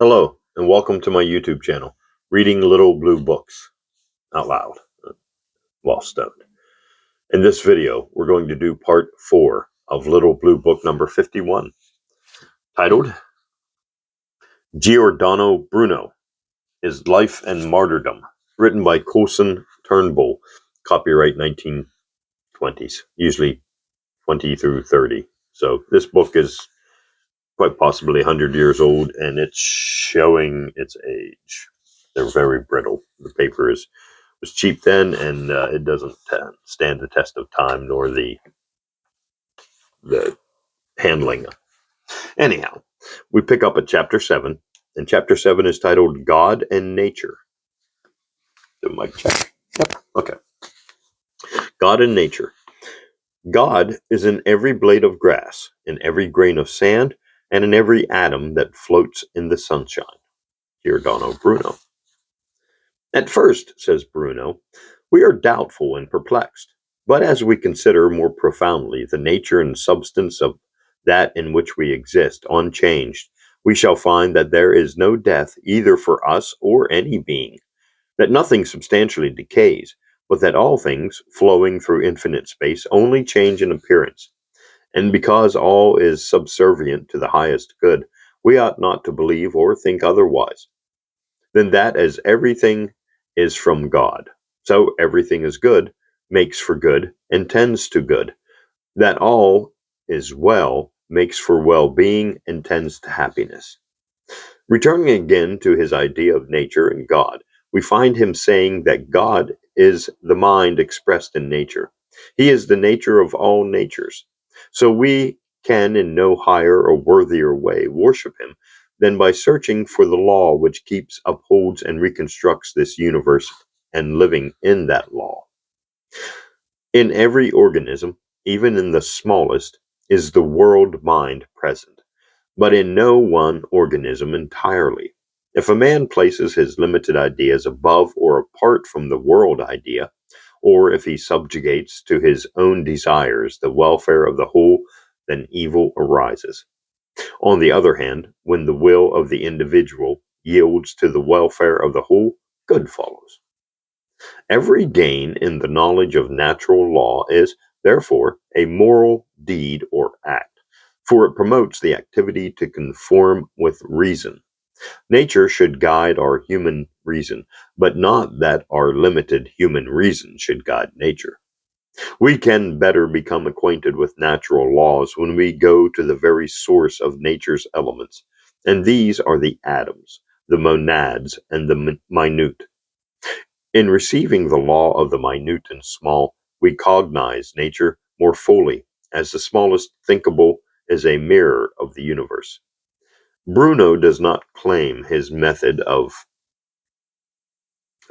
Hello, and welcome to my YouTube channel, Reading Little Blue Books Out Loud, while stoned. In this video, we're going to do part 4 of Little Blue Book number 51, titled Giordano Bruno, His Life and Martyrdom, written by Coulson Turnbull, copyright 1920s, usually 20 through 30. So this book is quite possibly 100 years old, and it's showing its age. They're very brittle. The paper was cheap then, and it doesn't stand the test of time nor the handling. Anyhow, we pick up at chapter 7, and chapter 7 is titled God and Nature. Do mic check. Yep. Okay. God and Nature. God is in every blade of grass, in every grain of sand, and in every atom that floats in the sunshine. Giordano Bruno. At first, says Bruno, we are doubtful and perplexed, but as we consider more profoundly the nature and substance of that in which we exist, unchanged, we shall find that there is no death either for us or any being, that nothing substantially decays, but that all things, flowing through infinite space, only change in appearance. And because all is subservient to the highest good, we ought not to believe or think otherwise than that as everything is from God, so everything is good, makes for good, and tends to good. That all is well, makes for well-being, and tends to happiness. Returning again to his idea of nature and God, we find him saying that God is the mind expressed in nature. He is the nature of all natures. So we can in no higher or worthier way worship him than by searching for the law which keeps, upholds, and reconstructs this universe and living in that law. In every organism, even in the smallest, is the world mind present, but in no one organism entirely. If a man places his limited ideas above or apart from the world idea, or if he subjugates to his own desires the welfare of the whole, then evil arises. On the other hand, when the will of the individual yields to the welfare of the whole, good follows. Every gain in the knowledge of natural law is, therefore, a moral deed or act, for it promotes the activity to conform with reason. Nature should guide our human reason, but not that our limited human reason should guide nature. We can better become acquainted with natural laws when we go to the very source of nature's elements, and these are the atoms, the monads, and the minute. In receiving the law of the minute and small, we cognize nature more fully, as the smallest thinkable is a mirror of the universe. Bruno does not claim his method of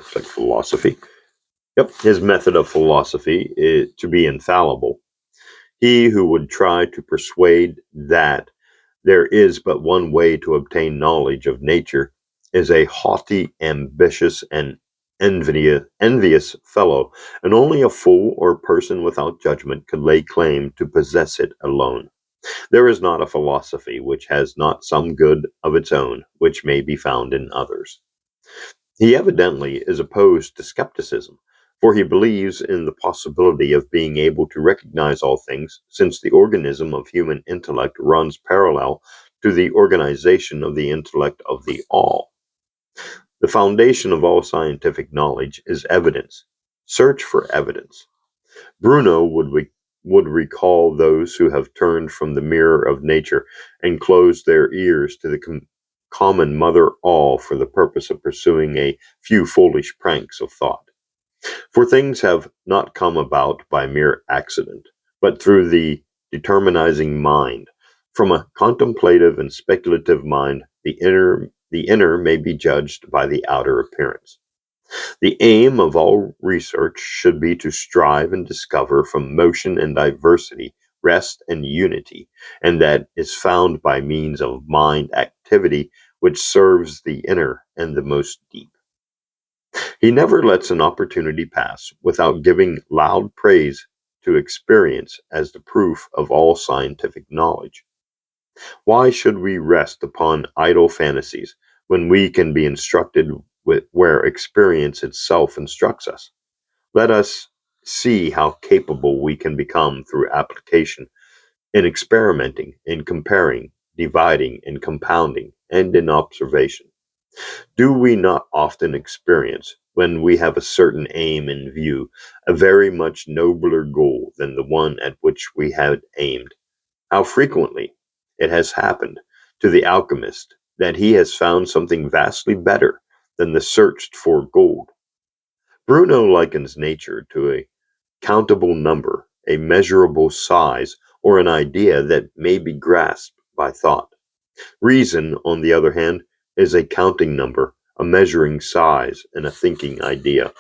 philosophy. His method of philosophy is to be infallible. He who would try to persuade that there is but one way to obtain knowledge of nature is a haughty, ambitious, and envious fellow, and only a fool or person without judgment could lay claim to possess it alone. There is not a philosophy which has not some good of its own which may be found in others. He evidently is opposed to skepticism, for he believes in the possibility of being able to recognize all things, since the organism of human intellect runs parallel to the organization of the intellect of the all. The foundation of all scientific knowledge is evidence. Search for evidence. Bruno would recall those who have turned from the mirror of nature and closed their ears to the common mother all for the purpose of pursuing a few foolish pranks of thought. For things have not come about by mere accident, but through the determinizing mind. From a contemplative and speculative mind, the inner may be judged by the outer appearance. The aim of all research should be to strive and discover from motion and diversity rest and unity, and that is found by means of mind activity which serves the inner and the most deep. He never lets an opportunity pass without giving loud praise to experience as the proof of all scientific knowledge. Why should we rest upon idle fantasies, when we can be instructed where experience itself instructs us. Let us see how capable we can become through application, in experimenting, in comparing, dividing, in compounding, and in observation. Do we not often experience, when we have a certain aim in view, a very much nobler goal than the one at which we had aimed? How frequently it has happened to the alchemist that he has found something vastly better than the searched for gold. Bruno likens nature to a countable number, a measurable size, or an idea that may be grasped by thought. Reason, on the other hand, is a counting number, a measuring size, and a thinking idea.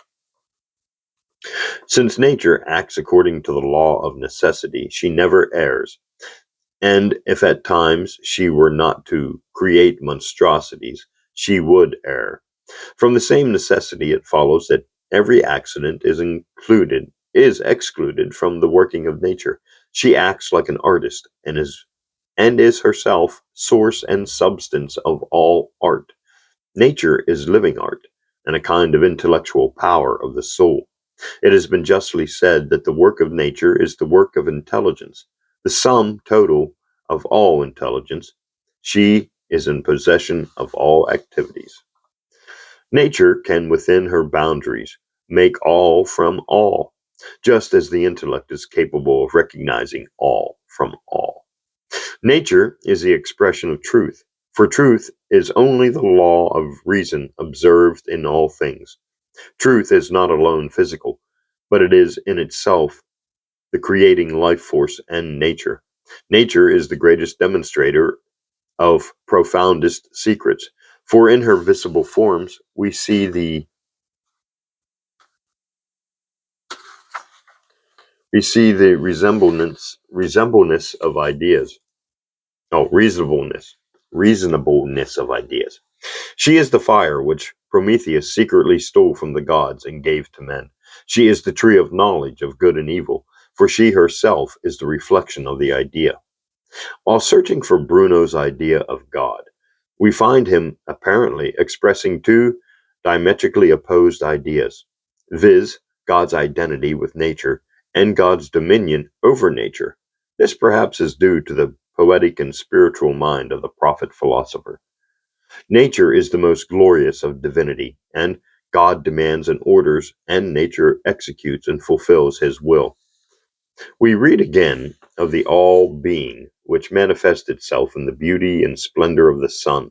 Since nature acts according to the law of necessity, she never errs, and if at times she were not to create monstrosities, she would err. From the same necessity it follows that every accident is excluded from the working of nature. She acts like an artist and is herself source and substance of all art. Nature is living art, and a kind of intellectual power of the soul. It has been justly said that the work of nature is the work of intelligence, the sum total of all intelligence. She is in possession of all activities. Nature can, within her boundaries, make all from all, just as the intellect is capable of recognizing all from all. Nature is the expression of truth, for truth is only the law of reason observed in all things. Truth is not alone physical, but it is in itself the creating life force and nature. Nature is the greatest demonstrator of profoundest secrets, for in her visible forms we see the reasonableness of ideas. Oh, reasonableness of ideas. She is the fire which Prometheus secretly stole from the gods and gave to men. She is the tree of knowledge of good and evil, for she herself is the reflection of the idea. While searching for Bruno's idea of God, we find him apparently expressing two diametrically opposed ideas, viz., God's identity with nature and God's dominion over nature. This perhaps is due to the poetic and spiritual mind of the prophet philosopher. Nature is the most glorious of divinity, and God demands and orders, and nature executes and fulfills his will. We read again of the all-being, which manifests itself in the beauty and splendor of the sun.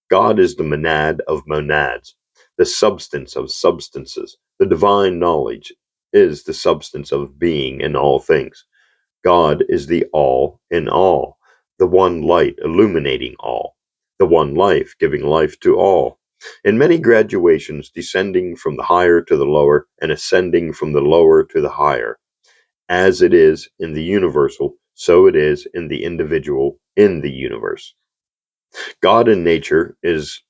God is the monad of monads, the substance of substances. The divine knowledge is the substance of being in all things. God is the all in all, the one light illuminating all, the one life giving life to all. In many gradations, descending from the higher to the lower, and ascending from the lower to the higher. As it is in the universal, so it is in the individual in the universe. God in nature is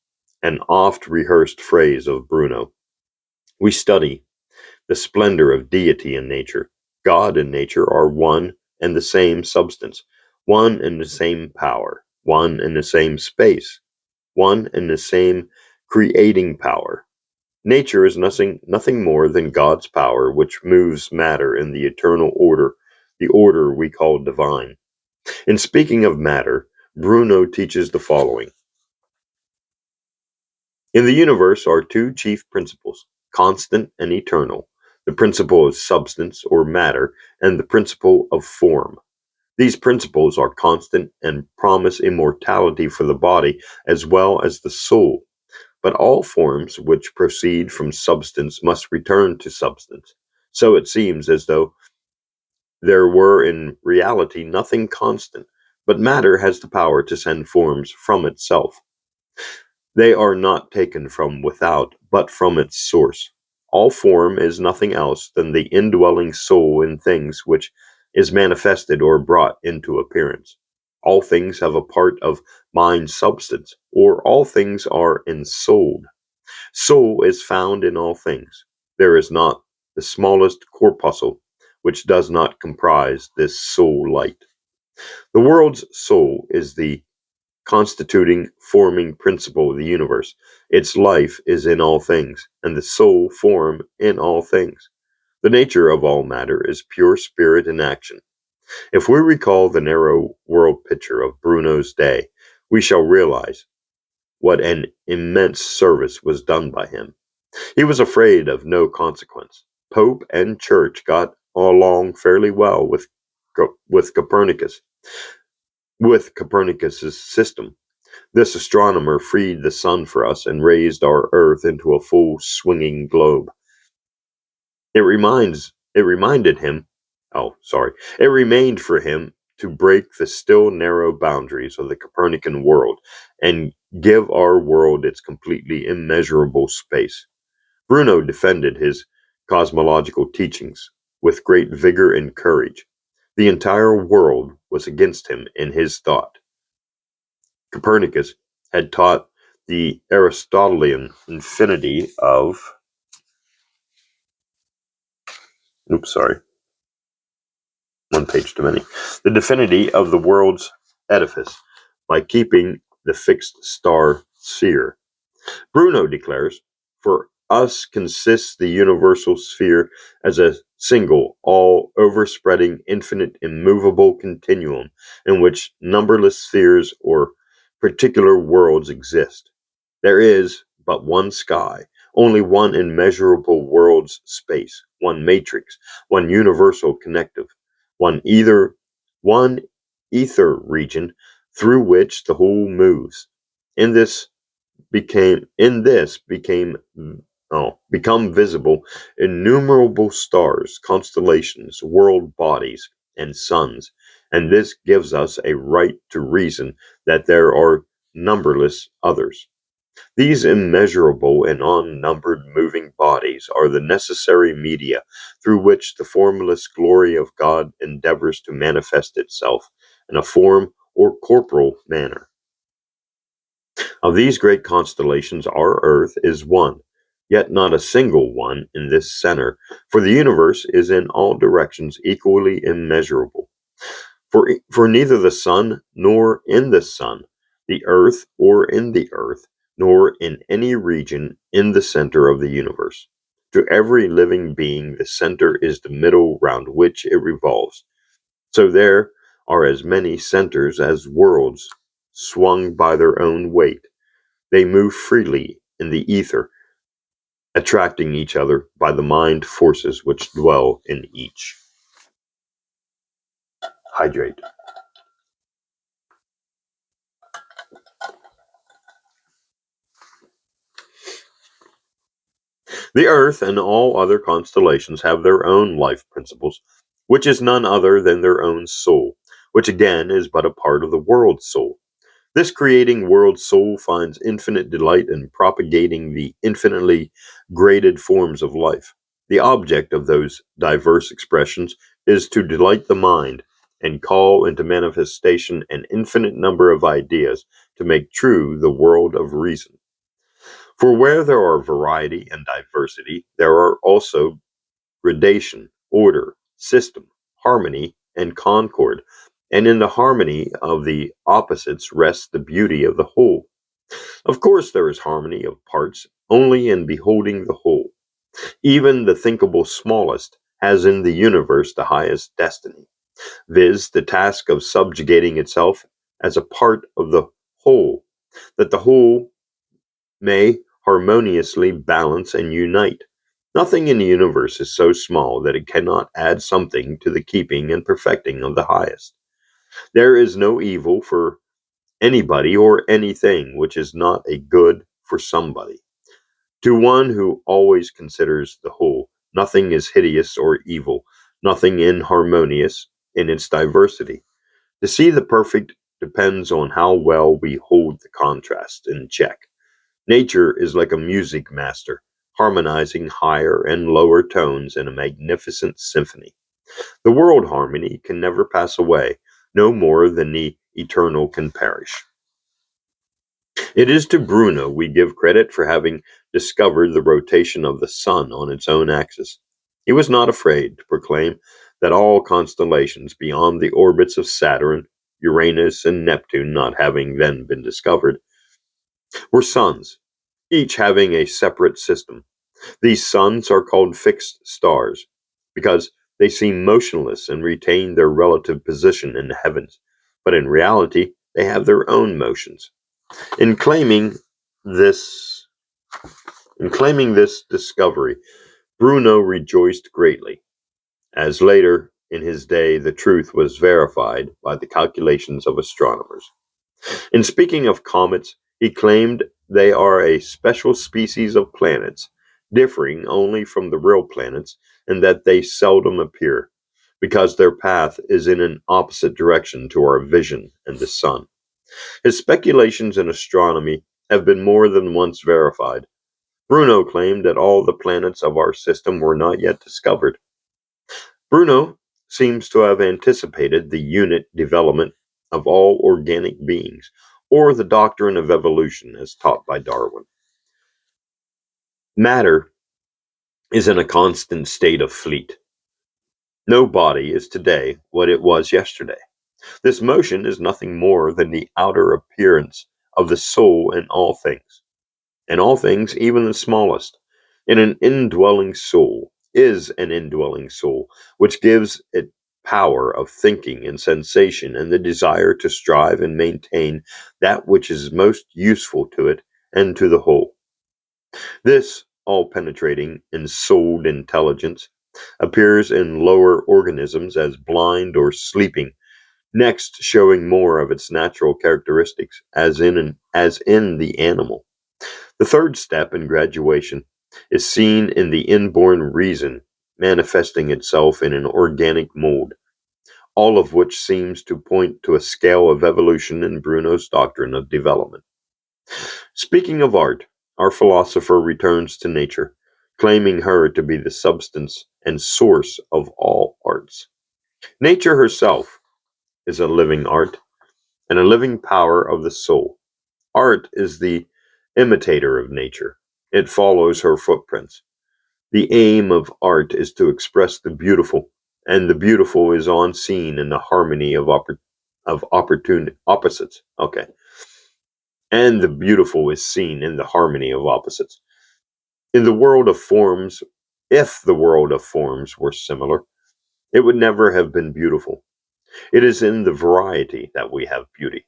an oft rehearsed phrase of Bruno. We study the splendor of deity in nature. God and nature are one and the same substance, one and the same power, one and the same space, one and the same creating power. Nature is nothing more than God's power which moves matter in the eternal order, the order we call divine. In speaking of matter, Bruno teaches the following. In the universe are two chief principles, constant and eternal, the principle of substance or matter, and the principle of form. These principles are constant and promise immortality for the body as well as the soul. But all forms which proceed from substance must return to substance. So it seems as though there were in reality nothing constant, but matter has the power to send forms from itself. They are not taken from without, but from its source. All form is nothing else than the indwelling soul in things which is manifested or brought into appearance. All things have a part of mind substance, or all things are ensouled. Soul is found in all things. There is not the smallest corpuscle which does not comprise this soul light. The world's soul is the constituting, forming principle of the universe. Its life is in all things, and the soul form in all things. The nature of all matter is pure spirit in action. If we recall the narrow world picture of Bruno's day, we shall realize what an immense service was done by him. He was afraid of no consequence. Pope and Church got along fairly well with Copernicus, with Copernicus's system. This astronomer freed the sun for us and raised our Earth into a full swinging globe. It reminded him, it remained for him to break the still narrow boundaries of the Copernican world and give our world its completely immeasurable space. Bruno defended his cosmological teachings with great vigor and courage. The entire world was against him in his thought. Copernicus had taught the Aristotelian infinity of one page too many. The definity of the world's edifice by keeping the fixed star sphere. Bruno declares, for us consists the universal sphere as a single, all overspreading, infinite, immovable continuum in which numberless spheres or particular worlds exist. There is but one sky, only one immeasurable world's space, one matrix, one universal connective, one ether region through which the whole moves. Become visible innumerable stars, constellations, world bodies, and suns, and this gives us a right to reason that there are numberless others. These immeasurable and unnumbered moving bodies are the necessary media through which the formless glory of God endeavors to manifest itself in a form or corporal manner. Of these great constellations, our Earth is one, yet not a single one in this center, for the universe is in all directions equally immeasurable. For neither the sun nor in the sun, the earth or in the earth, nor in any region in the center of the universe. To every living being, the center is the middle round which it revolves. So there are as many centers as worlds, swung by their own weight. They move freely in the ether, attracting each other by the mind forces which dwell in each. Hydrate. The Earth and all other constellations have their own life principles, which is none other than their own soul, which again is but a part of the world soul. This creating world soul finds infinite delight in propagating the infinitely graded forms of life. The object of those diverse expressions is to delight the mind and call into manifestation an infinite number of ideas to make true the world of reason. For where there are variety and diversity, there are also gradation, order, system, harmony, and concord, and in the harmony of the opposites rests the beauty of the whole. Of course, there is harmony of parts only in beholding the whole. Even the thinkable smallest has in the universe the highest destiny, viz., the task of subjugating itself as a part of the whole, that the whole may harmoniously balance and unite. Nothing in the universe is so small that it cannot add something to the keeping and perfecting of the highest. There is no evil for anybody or anything which is not a good for somebody. To one who always considers the whole, nothing is hideous or evil, nothing inharmonious in its diversity. To see the perfect depends on how well we hold the contrast in check. Nature is like a music master, harmonizing higher and lower tones in a magnificent symphony. The world harmony can never pass away, no more than the eternal can perish. It is to Bruno we give credit for having discovered the rotation of the sun on its own axis. He was not afraid to proclaim that all constellations beyond the orbits of Saturn, Uranus and Neptune not having then been discovered, were suns, each having a separate system. These suns are called fixed stars because they seem motionless and retain their relative position in the heavens, but in reality they have their own motions. In claiming this discovery, Bruno rejoiced greatly, as later in his day the truth was verified by the calculations of astronomers. In speaking of comets, he claimed they are a special species of planets, differing only from the real planets, and that they seldom appear, because their path is in an opposite direction to our vision and the sun. His speculations in astronomy have been more than once verified. Bruno claimed that all the planets of our system were not yet discovered. Bruno seems to have anticipated the unit development of all organic beings, or the doctrine of evolution as taught by Darwin. Matter is in a constant state of fleet. No body is today what it was yesterday. This motion is nothing more than the outer appearance of the soul in all things. In all things, even the smallest. In an indwelling soul is an indwelling soul, which gives it power of thinking and sensation and the desire to strive and maintain that which is most useful to it and to the whole. This all-penetrating ensouled intelligence appears in lower organisms as blind or sleeping, next showing more of its natural characteristics as in the animal. The third step in graduation is seen in the inborn reason manifesting itself in an organic mold, all of which seems to point to a scale of evolution in Bruno's doctrine of development. Speaking of art, our philosopher returns to nature, claiming her to be the substance and source of all arts. Nature herself is a living art and a living power of the soul. Art is the imitator of nature. It follows her footprints. The aim of art is to express the beautiful, and the beautiful is on scene in the harmony of opportune opposites. Okay. And the beautiful is seen in the harmony of opposites. In the world of forms, if the world of forms were similar, it would never have been beautiful. It is in the variety that we have beauty.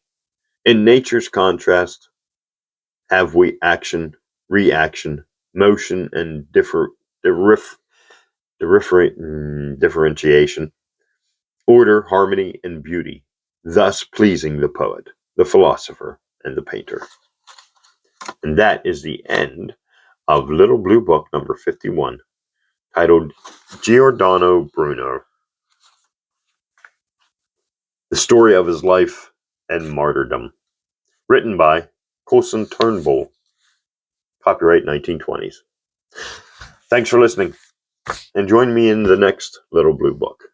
In nature's contrast, have we action, reaction, motion, and differentiation, order, harmony, and beauty, thus pleasing the poet, the philosopher, and the painter. And that is the end of Little Blue Book number 51, titled Giordano Bruno, The Story of His Life and Martyrdom, written by Coulson Turnbull, copyright 1920s. Thanks for listening, and join me in the next Little Blue Book.